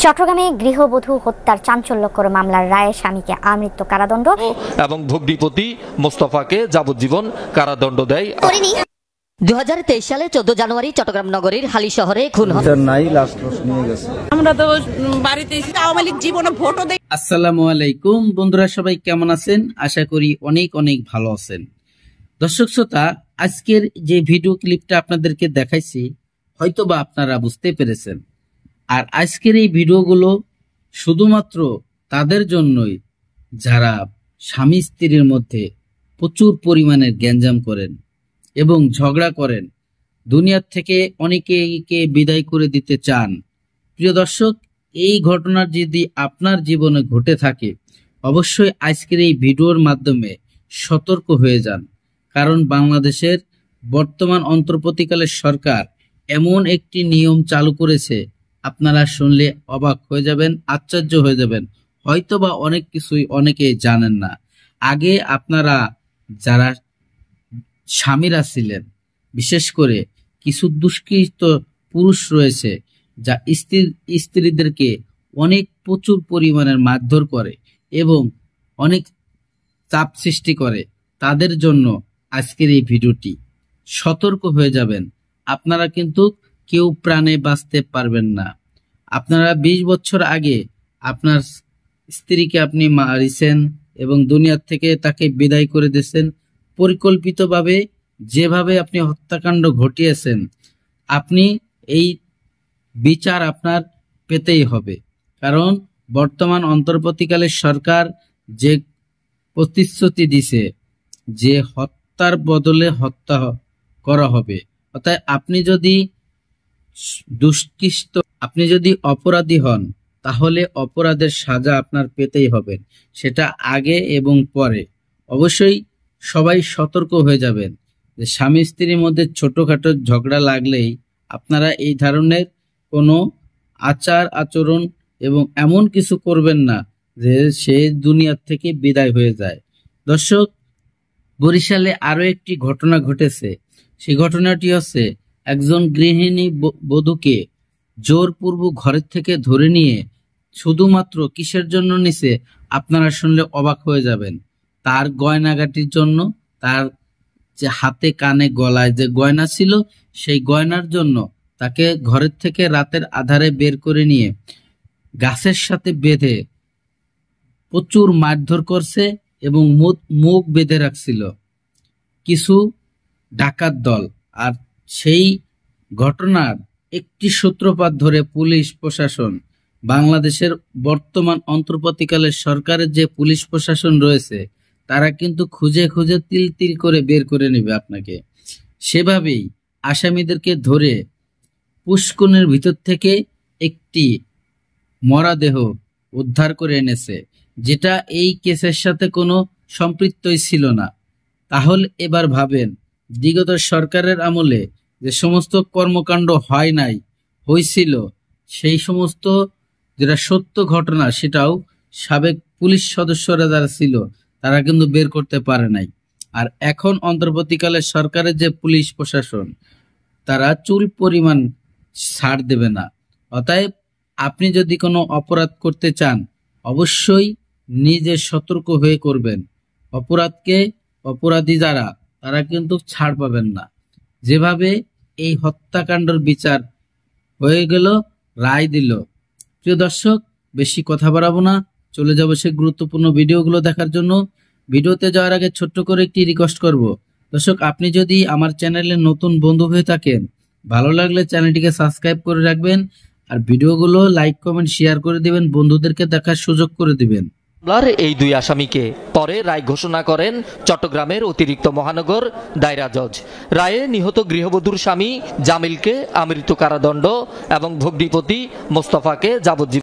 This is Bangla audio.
চট্টগ্রামে গৃহবধূ হত্যার চাঞ্চল্যকর মামলার রায়ে স্বামীকে আমৃত্যু কারাদণ্ড এবং ভগ্নিপতি মোস্তফাকে যাবজ্জীবন কারাদণ্ড দেয়। 2023 সালে 14 জানুয়ারি চট্টগ্রাম নগরীর হালি শহরে খুন হয়। আমরা তো বাড়িতে আওয়ামী লীগ জীবনে ভোটও দেই। আসসালামু আলাইকুম বন্ধুরা, সবাই কেমন আছেন? আশা করি অনেক অনেক ভালো আছেন। দর্শক শ্রোতা, আজকের যে ভিডিও ক্লিপটা আপনাদেরকে দেখাইছি হয়তোবা আপনারা বুঝতে পেরেছেন। আর আজকের এই ভিডিওগুলো শুধুমাত্র তাদের জন্যই যারা স্বামী স্ত্রীর মধ্যে প্রচুর পরিমাণের গ্যাঞ্জাম করেন এবং ঝগড়া করেন, দুনিয়ার থেকে অনেকেকে বিদায় করে দিতে চান। প্রিয় দর্শক, এই ঘটনা যদি আপনার জীবনে ঘটে থাকে অবশ্যই আজকের এই ভিডিওর মাধ্যমে সতর্ক হয়ে যান। কারণ বাংলাদেশের বর্তমান অন্তর্বর্তীকালের সরকার এমন একটি নিয়ম চালু করেছে, আপনারা শুনলে অবাক হয়ে যাবেন, আশ্চর্য হয়ে যাবেন। হয়তোবা অনেক কিছুই অনেকেই জানেন না। আগে আপনারা যারা স্বামীরা ছিলেন, বিশেষ করে কিছু দুষ্কৃত পুরুষ রয়েছে যা স্ত্রীদেরকে অনেক প্রচুর পরিমাণের মারধর করে এবং অনেক চাপ সৃষ্টি করে, তাদের জন্য আজকের এই ভিডিওটি। সতর্ক হয়ে যাবেন, আপনারা কিন্তু কেউ প্রাণে বাঁচতে পারবেন না। আপনারা 20 বছর আগে আপনার স্ত্রীকে আপনি মারিছেন এবং দুনিয়ার থেকে তাকে বিদায় করে দিয়েছেন পরিকল্পিতভাবে। যেভাবে আপনি হত্যাকাণ্ড ঘটিয়েছেন, আপনি এই বিচার আপনার পেতেই হবে। কারণ বর্তমান অন্তর্বর্তীকালের সরকার যে প্রতিশ্রুতি দিছে যে হত্যার বদলে হত্যা করা হবে, অর্থাৎ আপনি যদি অপরাধী হন তাহলে অপরাধের সাজা আপনার পেতেই হবে, সেটা আগে এবং পরে। অবশ্যই সবাই সতর্ক হয়ে যাবেন যে স্বামী স্ত্রীর মধ্যে ছোটখাটো ঝগড়া লাগলেই আপনারা এই ধরনের কোনো আচার আচরণ এবং এমন কিছু করবেন না যে সে দুনিয়ার থেকে বিদায় হয়ে যায়। দর্শক, বরিশালে আরো একটি ঘটনা ঘটেছে। সেই ঘটনাটি হচ্ছে একজন গৃহিণী বধূকে জোরপূর্বক ঘরের থেকে ধরে নিয়ে শুধুমাত্র কিসের জন্য নিছে আপনারা শুনলে অবাক হয়ে যাবেন। তার গয়নাগাটির জন্য, তার যে হাতে কানে গলায় যে গয়না ছিল সেই গয়নার জন্য তাকে ঘরের থেকে রাতের আধারে বের করে নিয়ে গাছের সাথে বেঁধে প্রচুর মারধর করছে এবং মুখ বেঁধে রাখছিল কিছু ডাকাত দল। আর সেই ঘটনার একটি সূত্রপাত ধরে পুলিশ প্রশাসন, বাংলাদেশের বর্তমান অন্তর্বর্তীকালের সরকারের যে পুলিশ প্রশাসন রয়েছে, তারা কিন্তু খুঁজে খুঁজে তিল তিল করে বের করে নেবে আপনাকে। সেভাবেই আসামিদেরকে ধরে পুষ্কুনের ভিতর থেকে একটি মরাদেহ উদ্ধার করে এনেছে, যেটা এই কেসের সাথে কোনো সম্পৃক্তই ছিল না। তাহলে এবার ভাবেন, বিগত সরকারের আমলে যে সমস্ত কর্মকাণ্ড হয়েছিল সেই সমস্ত যেটা সত্য ঘটনা, সেটাও সাবেক পুলিশ সদস্যরা যারা ছিল তারা কিন্তু বের করতে পারে নাই। আর এখন অন্তর্বর্তীকালের সরকারের যে পুলিশ প্রশাসন, তারা চুল পরিমাণ ছাড় দেবে না। অতএব আপনি যদি কোনো অপরাধ করতে চান অবশ্যই নিজে সতর্ক হয়ে করবেন। অপরাধী যারা, তারা কিন্তু ছাড় পাবেন না। যেভাবে এই হত্যাকাণ্ডের বিচার হয়ে গেল, রায় দিল। প্রিয় দর্শক, বেশি কথা বাড়াবো না, চলে যাবো সে গুরুত্বপূর্ণ ভিডিওগুলো দেখার জন্য। ভিডিওতে যাওয়ার আগে ছোট্ট করে একটি রিকোয়েস্ট করব। দর্শক, আপনি যদি আমার চ্যানেলে নতুন বন্ধু হয়ে থাকেন, ভালো লাগলে চ্যানেলটিকে সাবস্ক্রাইব করে রাখবেন আর ভিডিওগুলো লাইক কমেন্ট শেয়ার করে দিবেন, বন্ধুদেরকে দেখার সুযোগ করে দিবেন। এই দুই আসামিকে পরে রায় ঘোষণা করেন চট্টগ্রামের অতিরিক্ত মহানগর দায়রা জজ। রায়ে নিহত গৃহবধূর স্বামী জামিলকে আমৃত্যু কারাদণ্ড এবং ভগ্নিপতি মোস্তফাকে যাবজ্জীবন